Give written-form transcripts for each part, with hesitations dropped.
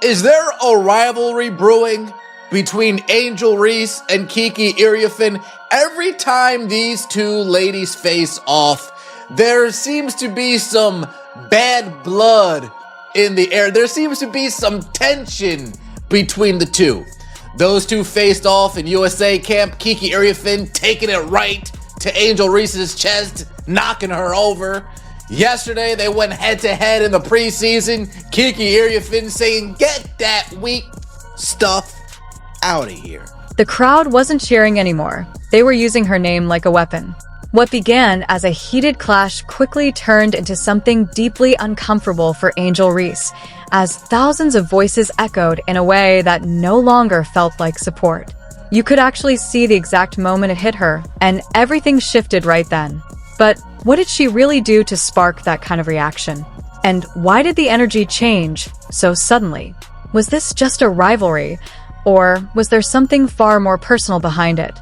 Is there a rivalry brewing between Angel Reese and Kiki Iriafen? Every time these two ladies face off, there seems to be some bad blood in the air. There seems to be some tension between the two. Those two faced off in USA camp. Kiki Iriafen taking it right to Angel Reese's chest, knocking her over. Yesterday, they went head-to-head in the preseason. Kiki Iriafen saying, "Get that weak stuff out of here." The crowd wasn't cheering anymore. They were using her name like a weapon. What began as a heated clash quickly turned into something deeply uncomfortable for Angel Reese, as thousands of voices echoed in a way that no longer felt like support. You could actually see the exact moment it hit her, and everything shifted right then. But what did she really do to spark that kind of reaction? And why did the energy change so suddenly? Was this just a rivalry, or was there something far more personal behind it?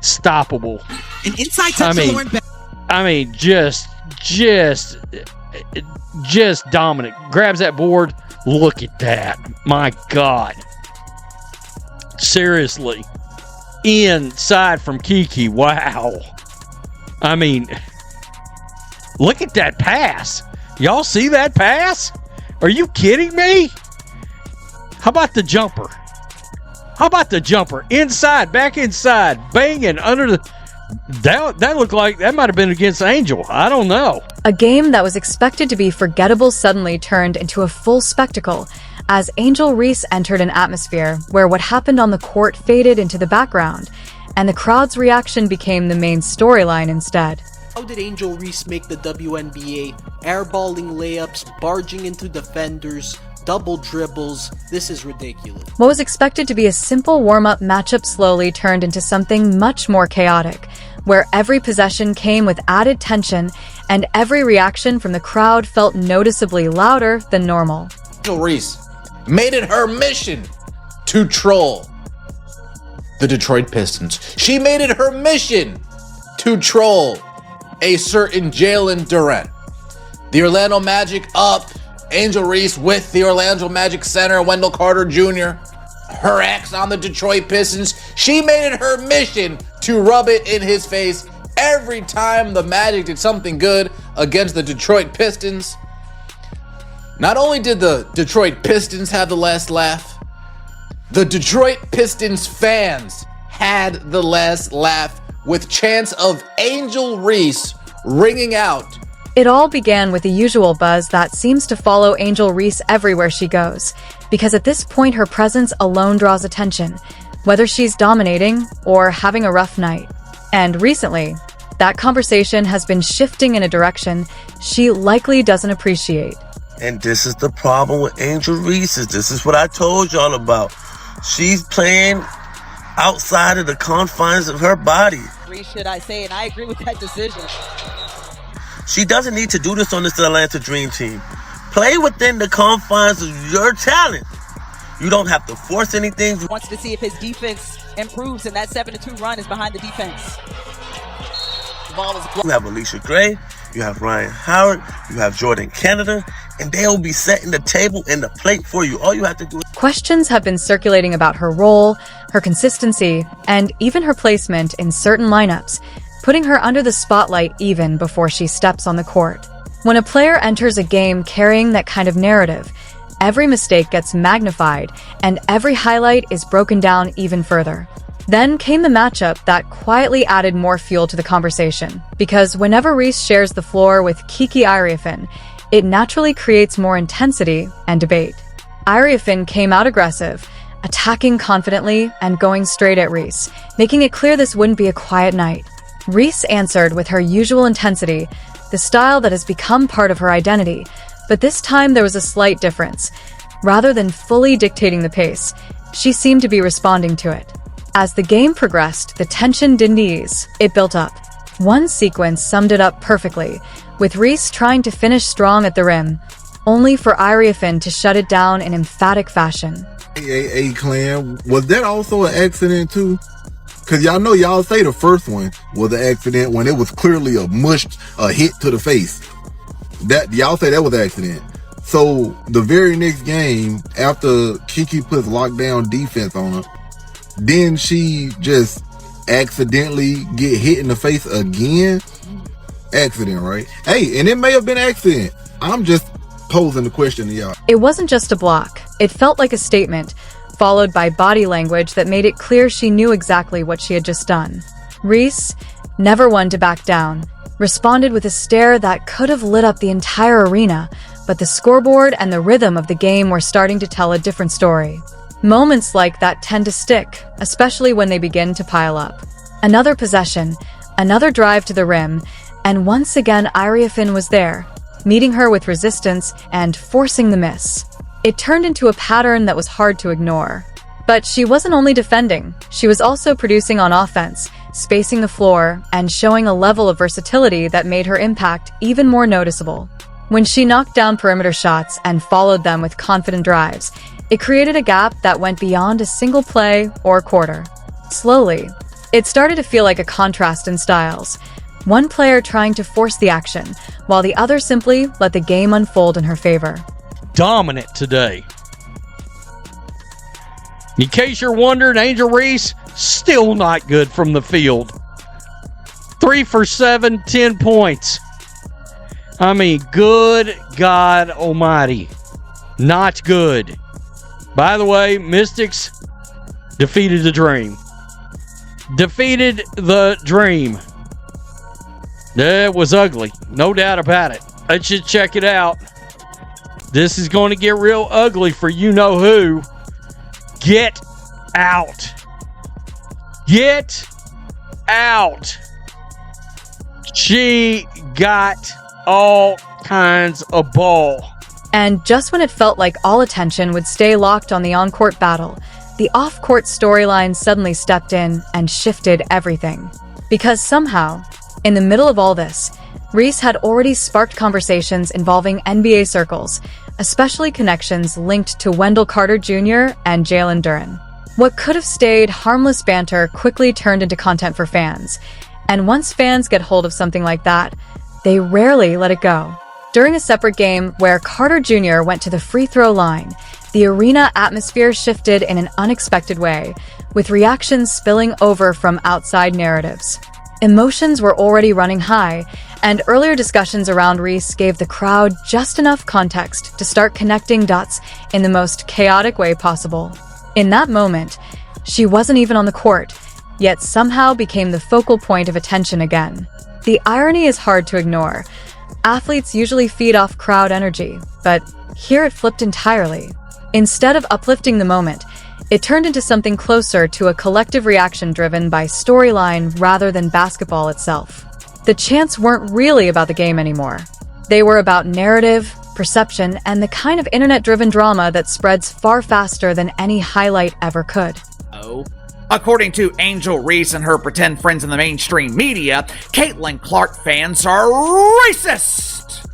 Stoppable. An inside touch to Lauren Beck. Just dominant. Grabs that board. Look at that. My God. Seriously. Inside from Kiki. Wow. I mean, look at that pass. Y'all see that pass? Are you kidding me? How about the jumper? Inside, back inside, banging under the... That looked like that might have been against Angel. I don't know. A game that was expected to be forgettable suddenly turned into a full spectacle as Angel Reese entered an atmosphere where what happened on the court faded into the background, and the crowd's reaction became the main storyline instead. How did Angel Reese make the WNBA? Airballing layups, barging into defenders, double dribbles. This is ridiculous. What was expected to be a simple warm-up matchup slowly turned into something much more chaotic, where every possession came with added tension and every reaction from the crowd felt noticeably louder than normal. Angel Reese made it her mission to troll the Detroit Pistons. She made it her mission to troll a certain Jalen Durant. The Orlando Magic up. Angel Reese with the Orlando Magic center, Wendell Carter Jr., her ex on the Detroit Pistons. She made it her mission to rub it in his face every time the Magic did something good against the Detroit Pistons. Not only did the Detroit Pistons have the last laugh, the Detroit Pistons fans had the last laugh with chants of Angel Reese ringing out. It all began with the usual buzz that seems to follow Angel Reese everywhere she goes, because at this point her presence alone draws attention, whether she's dominating or having a rough night. And recently, that conversation has been shifting in a direction she likely doesn't appreciate. And this is the problem with Angel Reese. This is what I told y'all about. She's playing outside of the confines of her body. Should I say, and I agree with that decision. She doesn't need to do this on this Atlanta Dream Team. Play within the confines of your talent. You don't have to force anything. Wants to see if his defense improves, and that 7-2 run is behind the defense. The ball is blocked. You have Alicia Gray, you have Ryan Howard, you have Jordan Canada, and they'll be setting the table and the plate for you. All you have to do is... Questions have been circulating about her role, her consistency, and even her placement in certain lineups, putting her under the spotlight even before she steps on the court. When a player enters a game carrying that kind of narrative, every mistake gets magnified and every highlight is broken down even further. Then came the matchup that quietly added more fuel to the conversation, because whenever Reese shares the floor with Kiki Iriafen, it naturally creates more intensity and debate. Iriafen came out aggressive, attacking confidently and going straight at Reese, making it clear this wouldn't be a quiet night. Reese answered with her usual intensity, the style that has become part of her identity, but this time there was a slight difference. Rather than fully dictating the pace, she seemed to be responding to it. As the game progressed, the tension didn't ease, it built up. One sequence summed it up perfectly, with Reese trying to finish strong at the rim, only for Iriafen to shut it down in emphatic fashion. Hey, Clan, was that also an accident too? Because y'all know y'all say the first one was an accident when it was clearly a hit to the face. That y'all say that was an accident. So the very next game, after Kiki puts lockdown defense on her, then she just accidentally get hit in the face again. Accident, right? Hey, and it may have been accident. I'm just posing the question to y'all. It wasn't just a block. It felt like a statement, followed by body language that made it clear she knew exactly what she had just done. Reese, never one to back down, responded with a stare that could have lit up the entire arena, but the scoreboard and the rhythm of the game were starting to tell a different story. Moments like that tend to stick, especially when they begin to pile up. Another possession, another drive to the rim, and once again Iriafin was there, meeting her with resistance and forcing the miss. It turned into a pattern that was hard to ignore. But she wasn't only defending, she was also producing on offense, spacing the floor, and showing a level of versatility that made her impact even more noticeable. When she knocked down perimeter shots and followed them with confident drives, it created a gap that went beyond a single play or quarter. Slowly, it started to feel like a contrast in styles. One player trying to force the action, while the other simply let the game unfold in her favor. Dominant today. In case you're wondering, Angel Reese, still not good from the field. 3 for 7, 10 points. I mean, good God Almighty. Not good. By the way, Mystics defeated the Dream. Defeated the Dream. That was ugly. No doubt about it. I should check it out. This is going to get real ugly for you-know-who. Get out. Get out. She got all kinds of ball. And just when it felt like all attention would stay locked on the on-court battle, the off-court storyline suddenly stepped in and shifted everything. Because somehow, in the middle of all this, Reese had already sparked conversations involving NBA circles, especially connections linked to Wendell Carter Jr. and Jalen Duren. What could have stayed harmless banter quickly turned into content for fans. And once fans get hold of something like that, they rarely let it go. During a separate game where Carter Jr. went to the free throw line, the arena atmosphere shifted in an unexpected way, with reactions spilling over from outside narratives. Emotions were already running high, and earlier discussions around Reese gave the crowd just enough context to start connecting dots in the most chaotic way possible. In that moment, she wasn't even on the court, yet somehow became the focal point of attention again. The irony is hard to ignore. Athletes usually feed off crowd energy, but here it flipped entirely. Instead of uplifting the moment, it turned into something closer to a collective reaction driven by storyline rather than basketball itself. The chants weren't really about the game anymore. They were about narrative, perception, and the kind of internet-driven drama that spreads far faster than any highlight ever could. According to Angel Reese and her pretend friends in the mainstream media, Caitlin Clark fans are racist!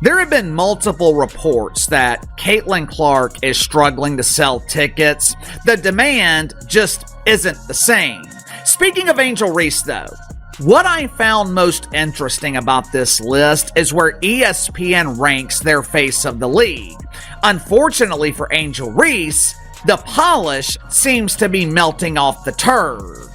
There have been multiple reports that Caitlin Clark is struggling to sell tickets. The demand just isn't the same. Speaking of Angel Reese, though, what I found most interesting about this list is where ESPN ranks their face of the league. Unfortunately for Angel Reese, the polish seems to be melting off the turd.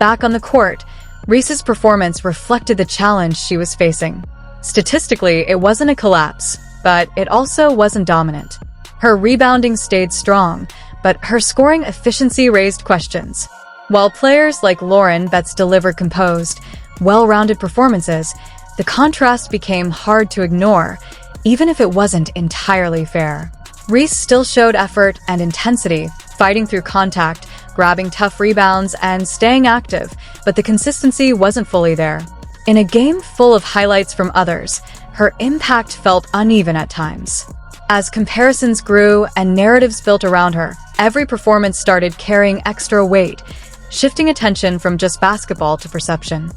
Back on the court, Reese's performance reflected the challenge she was facing. Statistically, it wasn't a collapse, but it also wasn't dominant. Her rebounding stayed strong, but her scoring efficiency raised questions. While players like Lauren Betts delivered composed, well-rounded performances, the contrast became hard to ignore, even if it wasn't entirely fair. Reese still showed effort and intensity, fighting through contact, grabbing tough rebounds, and staying active, but the consistency wasn't fully there. In a game full of highlights from others, her impact felt uneven at times. As comparisons grew and narratives built around her, every performance started carrying extra weight, shifting attention from just basketball to perception.